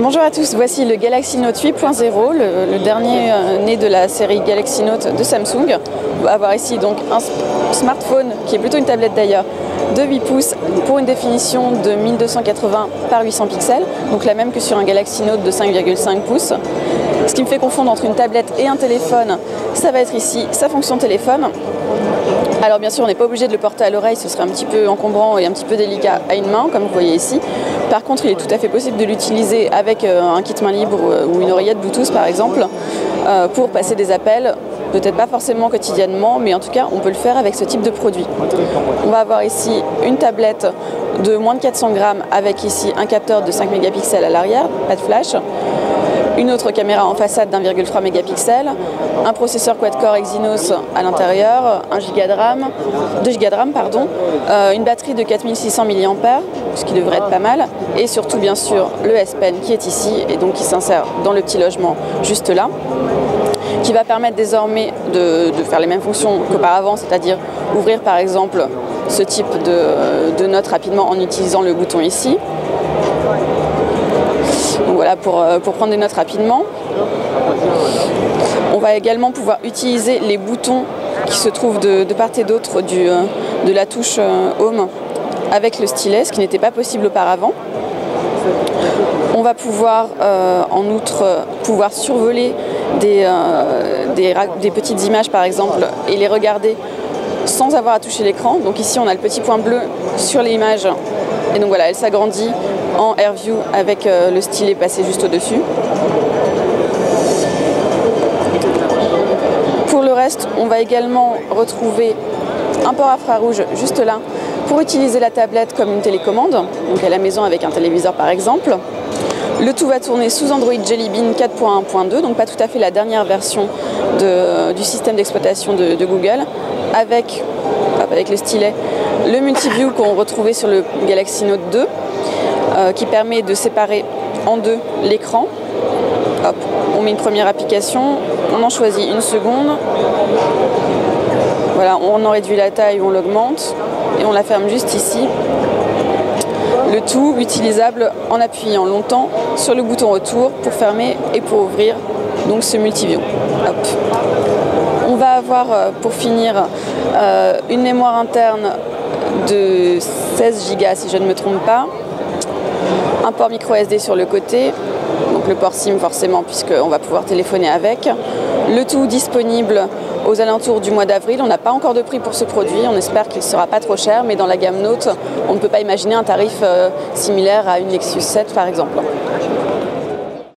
Bonjour à tous, voici le Galaxy Note 8.0, le dernier né de la série Galaxy Note de Samsung. On va avoir ici donc un smartphone, qui est plutôt une tablette d'ailleurs, de 8 pouces pour une définition de 1280 par 800 pixels, donc la même que sur un Galaxy Note de 5,5 pouces. Ce qui me fait confondre entre une tablette et un téléphone, ça va être ici sa fonction téléphone. Alors bien sûr, on n'est pas obligé de le porter à l'oreille, ce serait un petit peu encombrant et un petit peu délicat à une main, comme vous voyez ici. Par contre, il est tout à fait possible de l'utiliser avec un kit main libre ou une oreillette Bluetooth par exemple, pour passer des appels, peut-être pas forcément quotidiennement, mais en tout cas, on peut le faire avec ce type de produit. On va avoir ici une tablette de moins de 400 grammes avec ici un capteur de 5 mégapixels à l'arrière, pas de flash. Une autre caméra en façade d'1,3 mégapixels, un processeur quad-core Exynos à l'intérieur, 2 Go de RAM, une batterie de 4600 mAh, ce qui devrait être pas mal, et surtout bien sûr le S Pen qui est ici et donc qui s'insère dans le petit logement juste là, qui va permettre désormais de faire les mêmes fonctions qu'auparavant, c'est-à-dire ouvrir par exemple ce type de notes rapidement en utilisant le bouton ici. Donc voilà, pour prendre des notes rapidement. On va également pouvoir utiliser les boutons qui se trouvent de part et d'autre de la touche Home avec le stylet, ce qui n'était pas possible auparavant. On va pouvoir en outre survoler des petites images par exemple et les regarder sans avoir à toucher l'écran. Donc ici on a le petit point bleu sur l'image et donc voilà, elle s'agrandit en AirView avec le stylet passé juste au-dessus. Pour le reste, on va également retrouver un port infrarouge juste là pour utiliser la tablette comme une télécommande, donc à la maison avec un téléviseur par exemple. Le tout va tourner sous Android Jelly Bean 4.1.2, donc pas tout à fait la dernière version du système d'exploitation de Google, avec le stylet, le multiview qu'on retrouvait sur le Galaxy Note 2, qui permet de séparer en deux l'écran. Hop, on met une première application, on en choisit une seconde. Voilà, on en réduit la taille, on l'augmente et on la ferme juste ici. Le tout utilisable en appuyant longtemps sur le bouton retour pour fermer et pour ouvrir donc ce multiview. Hop. On va avoir pour finir une mémoire interne de 16 Go si je ne me trompe pas, un port micro SD sur le côté, donc le port SIM forcément puisqu'on va pouvoir téléphoner avec. Le tout disponible aux alentours du mois d'avril. On n'a pas encore de prix pour ce produit, on espère qu'il ne sera pas trop cher, mais dans la gamme Note, on ne peut pas imaginer un tarif similaire à une Nexus 7 par exemple.